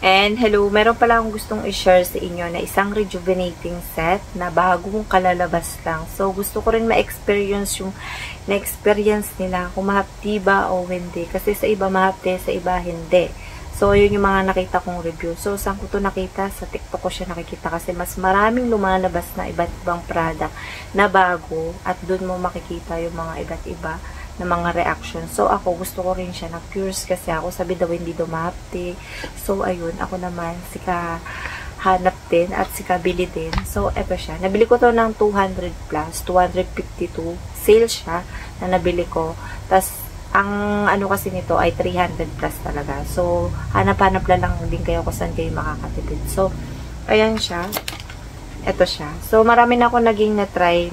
And hello, meron pala akong gustong i-share sa inyo na isang rejuvenating set na bagong kalalabas lang. So, gusto ko rin ma-experience yung na-experience nila kung mahapdi ba o hindi. Kasi sa iba mahapdi, sa iba hindi. So, yun yung mga nakita kong review. So, saan ko to nakita? Sa TikTok ko siya nakikita kasi mas maraming lumalabas na iba't ibang product na bago at dun mo makikita yung mga iba't iba na mga reaction. So, ako, gusto ko rin siya. Na-curious kasi ako. Sabi daw, hindi daw mahapdi. So, ayun. Ako naman, sika hanap din at sika bili din. So, eto siya. Nabili ko to ng 200 plus, 252. Sale siya na nabili ko. Tapos, ang ano kasi nito ay 300 plus talaga. So, hanap-hanap lang din kayo kung saan kayo makakatipid. So, ayan siya. Eto siya. So, marami na ako naging na-try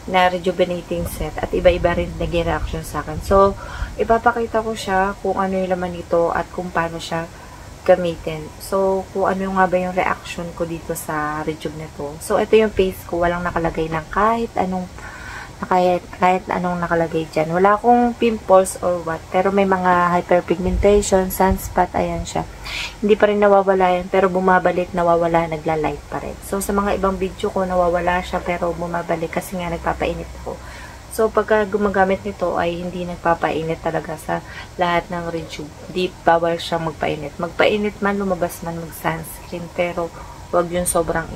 na rejuvenating set at iba-iba rin naging reaction sa akin. So, ipapakita ko siya kung ano yung laman nito at kung paano siya gamitin. So, kung ano nga ba yung reaction ko dito sa rejuve nito. So, ito yung face ko. Walang nakalagay ng kahit anong nakalagay dyan. Wala akong pimples or what. Pero may mga hyperpigmentation, sunspot, ayan siya. Hindi pa rin nawawala yan, pero bumabalik, nawawala, nagla-light pa rin. So, sa mga ibang video ko, nawawala siya, pero bumabalik kasi nga nagpapainit ako. So, pagka gumagamit nito ay hindi nagpapainit talaga sa lahat ng rejuve. Di bawal siyang magpainit. Magpainit man, lumabas man, mag-sunscreen, pero wag yung sobrang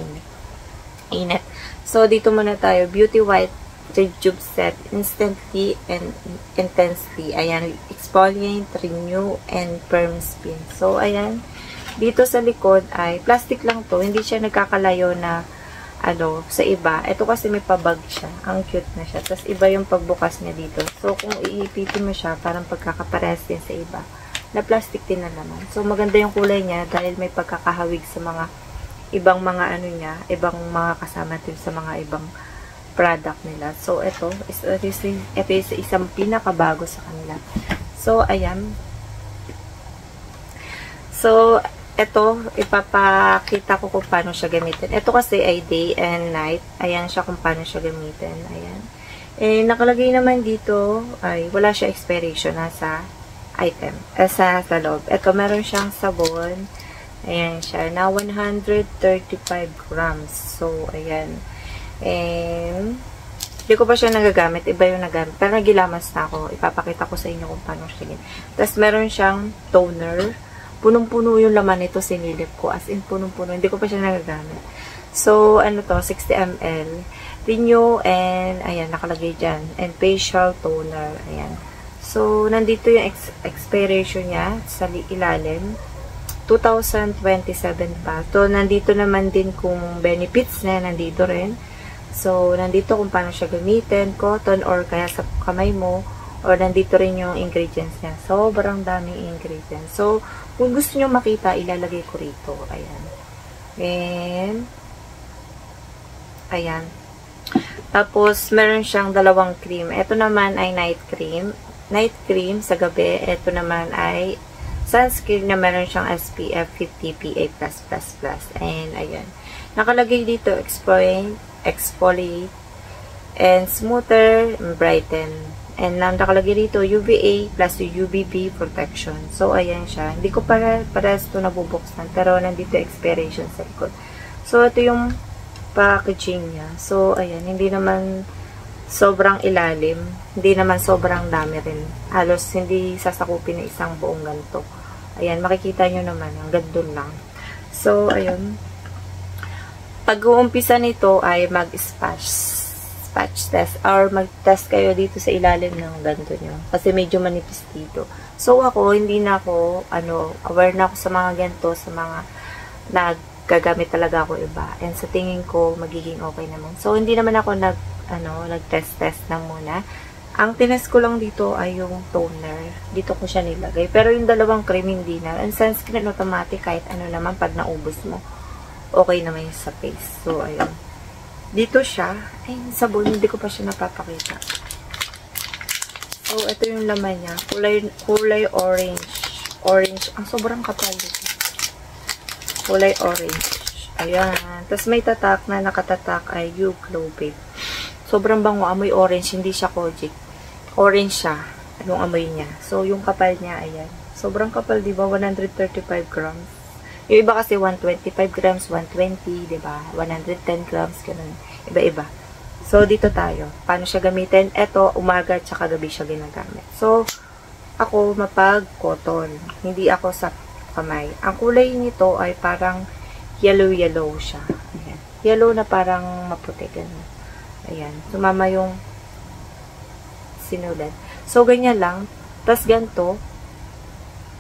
init. So, dito muna tayo. Beauty White Rejuve Set instantly and intensely. Ayan, exfoliate, renew, and firm skin. So, ayan. Dito sa likod ay plastic lang to. Hindi siya nagkakalayo na ano, sa iba. Ito kasi may pabag siya. Ang cute na siya. Tapos, iba yung pagbukas niya dito. So, kung iipitin mo siya, parang pagkakapares din sa iba. Na plastic din na naman. So, maganda yung kulay niya dahil may pagkakahawig sa mga ibang mga ano niya, ibang mga kasama din sa mga ibang product nila. So, ito is isang pinakabago sa kanila. So, ayan. So, ito, ipapakita ko kung paano siya gamitin. Ito kasi ay day and night. Ayan siya kung paano siya gamitin. Ayan. Eh, nakalagay naman dito, ay, wala siya expiration na sa item. Sa loob. Ito, meron siyang sabon. Ayan siya. Na 135 grams. So, ayan. And, hindi ko pa siya nagagamit. Iba yung nagamit. Pero nagilamas na ako. Ipapakita ko sa inyo kung paano siya gawin. Tapos, meron siyang toner. Punong-puno yung laman nito, sinilip ko. As in, punong-puno. Hindi ko pa siya nagagamit. So, ano to? 60 ml. Renew and, ayan, nakalagay dyan. And facial toner. Ayan. So, nandito yung expiration niya sa ilalim. 2027 pa. So, nandito naman din kung benefits na nandito rin. So, nandito kung paano siya gamitin, cotton or kaya sa kamay mo, or nandito rin yung ingredients niya. Sobrang daming ingredients. So, kung gusto nyo makita, ilalagay ko rito. Ayan. And, ayan. Tapos, meron siyang dalawang cream. Ito naman ay night cream. Night cream sa gabi. Ito naman ay sunscreen na meron siyang SPF 50 PA+++. And, ayan. Nakalagay dito, exfoliate, and smoother, and brighten. And nakalagay dito, UVA plus UVB protection. So, ayan siya. Hindi ko parehas ito nabubuksan, pero nandito expiration sa likod. So, ito yung packaging niya. So, ayan. Hindi naman sobrang ilalim. Hindi naman sobrang dami rin. Halos hindi sasakupin ng isang buong ganito. Ayan, makikita nyo naman. Ang gandun lang. So, ayun. Pag-uumpisa nito ay mag-spatch test or mag-test kayo dito sa ilalim ng ganito nyo. Kasi medyo manipis dito. So, ako, hindi na ako, aware na ako sa mga ganito, sa mga naggagamit talaga ako iba. And sa tingin ko, magiging okay naman. So, hindi naman ako nag-test na muna. Ang tinest ko lang dito ay yung toner. Dito ko siya nilagay. Pero yung dalawang cream, hindi na. And sunscreen automatic, kahit ano naman, pag naubos mo, okay naman yung sa face. So, ayun. Dito siya. Ay, sabon. Hindi ko pa siya napapakita. So, ito yung laman niya. Kulay orange. Orange. Ang sobrang kapal dito. Kulay orange. Ayan. Tapos may tatak na nakatatak ay You Glow Babe. Sobrang bango. Amoy orange. Hindi siya kojic. Orange siya. Yung amoy niya. So, yung kapal niya, ayan. Sobrang kapal, diba? 135 grams. Yung iba kasi 125 grams, 120, diba? 110 grams, ganun. Iba-iba. So, dito tayo. Paano siya gamitin? Ito, umaga at saka gabi siya ginagamit. So, ako mapag-cotton. Hindi ako sa kamay. Ang kulay nito ay parang yellow-yellow siya. Ayan. Yellow na parang maputi. Ganun. Ayan. Sumama yung sinulat. So, ganyan lang. Tapos, ganito.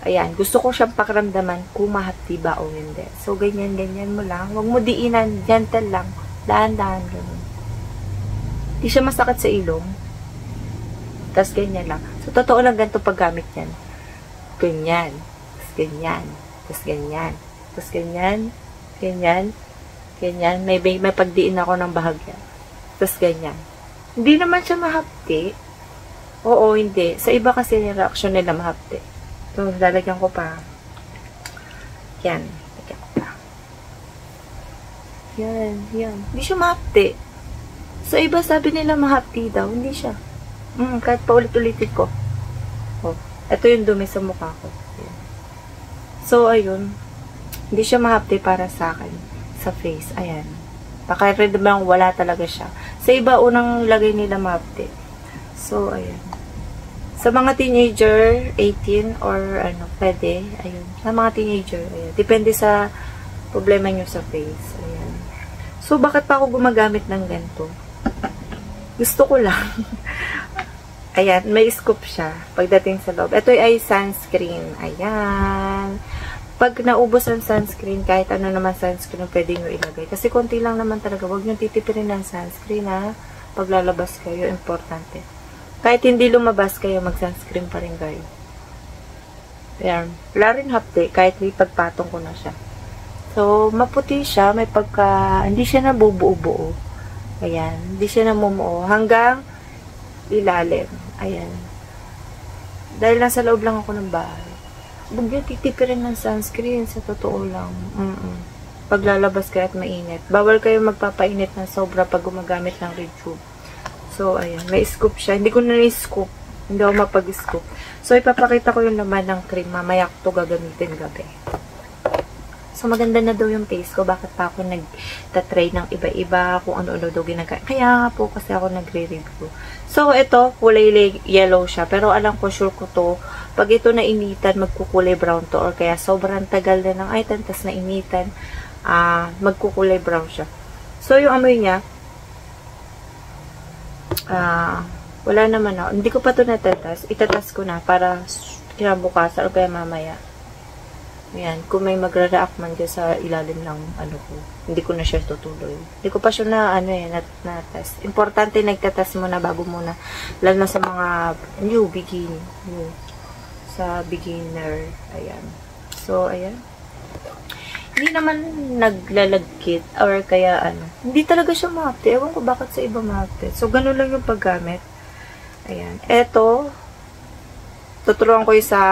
Ayan. Gusto ko siyang pakiramdaman kung mahapdi ba o hindi. So, ganyan-ganyan mo lang. Huwag mo diinan. Gentle lang. Dahan-dahan. Ganun. Di siya masakit sa ilong. Tapos, ganyan lang. So, totoo lang ganito paggamit yan. Ganyan. Tapos, ganyan. Tapos, ganyan. Tapos, ganyan. Ganyan. Ganyan. May pagdiin ako ng bahagya. Tapos, ganyan. Hindi naman siya mahapdi. Oo, hindi. Sa iba kasi yung reaction nila mahapdi. So, lalagyan ko pa. Yan. Lagyan ko pa. Yan. Yan. Hindi siya mahapdi. Sa iba, sabi nila mahapdi daw. Hindi siya. Kahit paulit-ulitin ko. Oh, ito yung dumi sa mukha ko. Ayan. So, ayun. Hindi siya mahapdi para sa akin. Sa face. Ayan. Paka-red bang wala talaga siya. Sa iba, unang lagay nila mahapdi. So, ayan. Sa mga teenager, 18 or ano, pwede. Ayun. Sa mga teenager, ayan. Depende sa problema nyo sa face. Ayan. So, bakit pa ako gumagamit ng ganito? Gusto ko lang. Ayan, may scoop siya pagdating sa loob. Ito ay sunscreen. Ayan. Pag naubos ang sunscreen, kahit ano naman sunscreen, pwede nyo ilagay. Kasi konti lang naman talaga. Huwag nyo titipirin ng sunscreen, ha. Pag lalabas kayo, importante. Kahit hindi lumabas kayo, mag-sunscreen pa rin kayo. Ayan. Wala rin hapde, kahit may pagpatong ko na siya. So, maputi siya. May pagka, hindi siya nabubuo-buo. Ayan. Hindi siya namumuo. Hanggang ilalim. Ayan. Dahil nasa loob lang ako ng bahay. Huwag yung titipirin ng sunscreen. Sa totoo lang. Pag lalabas kayo at mainit. Bawal kayo magpapainit ng sobra pag gumagamit ng Retube. So, ayan. May scoop siya. Hindi ko na scoop. Hindi ako mapag-scoop. So, ipapakita ko yung laman ng cream. Mamaya ko gagamitin gabi. So, maganda na daw yung face ko. Bakit pa ako nagtatry ng iba-iba, kung ano-ano daw ginagawa. Kaya nga po kasi ako nagre-review. So, ito, kulay yellow siya. Pero alam ko, sure ko to, pag ito nainitan, magkukulay brown to. Or kaya sobrang tagal na ng item, tas nainitan, magkukulay brown siya. So, yung amoy niya, wala naman ako. Hindi ko pa to natatas. Itatas ko na para kinabukasan o kaya mamaya. Ayan, kung may magra-react man dyan sa ilalim ng ano ko, hindi ko na siya tutuloy. Hindi ko pa siya na, na-test. Importante, nagtatest mo na bago muna. Lalo na sa mga new. Sa beginner. Ayan. So, ayan. Hindi naman naglalagkit or kaya ano. Hindi talaga siya mahapte. Ewan ko bakit sa iba mahapte. So, ganun lang yung paggamit. Ayan. Eto, tuturuan ko yung sa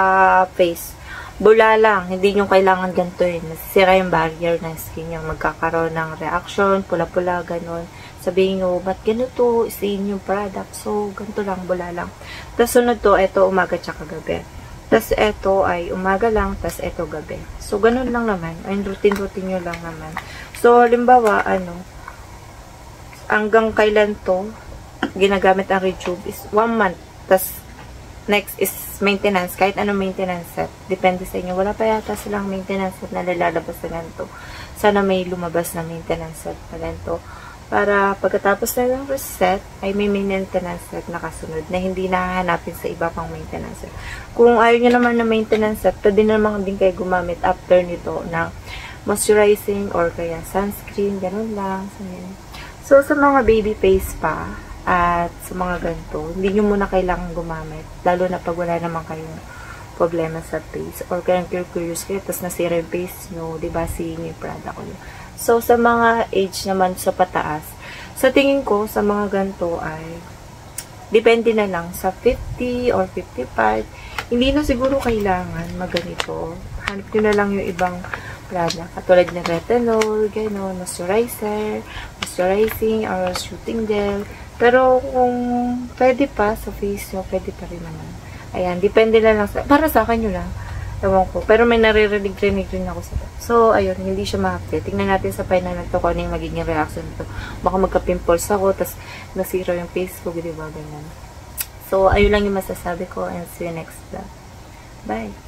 face. Bula lang, hindi nyo kailangan ganito eh. Nasisira yung barrier ng skin nyo. Magkakaroon ng reaction, pula-pula, ganun. Sabihin nyo, ba't ganito? Isiin yung product. So, ganito lang, bula lang. Tapos sunod to, ito umaga tsaka gabi. Tapos ito ay umaga lang, tapos ito gabi. So, ganun lang naman. Ay, routine-routine nyo lang naman. So, halimbawa, hanggang kailan to, ginagamit ang Retube is 1 month. Tapos, next is maintenance, kahit anong maintenance set. Depende sa inyo. Wala pa yata silang maintenance set na lalabas na ganito. Sana may lumabas na maintenance set na ganito. Para pagkatapos na ng reset, ay may maintenance set na kasunod na hindi nahahanapin sa iba pang maintenance set. Kung ayaw nyo naman na maintenance set, pwede naman din kayo gumamit after nito na moisturizing or kaya sunscreen, ganun lang. So, sa mga baby face pa, at sa mga ganito, hindi nyo muna kailangan gumamit. Lalo na pag wala naman kayong problema sa face. Or kaya curious kayo, tapos nasira yung face nyo, diba, seeing yung product nyo. So, sa mga age naman sa pataas, sa tingin ko, sa mga ganito ay, depende na lang sa 50 or 55. Hindi na siguro kailangan maganito. Hanap nyo na lang yung ibang product. Katulad ng retinol, gano'n, moisturizing, or shooting gel. Pero kung pwede pa sa face nyo, pwede pa rin naman. Ayan, depende na lang sa, para sa akin yun lang. Ewan ko. Pero may naririnig-rinig rin ako sa So, ayun, hindi siya mahapde. Tingnan natin sa final na to kung ano yung magiging reaction nito. Baka magka-pimples ako, tas nasira yung face ko, di ba? Ganyan. So, ayun lang yung masasabi ko and see you next vlog. Bye!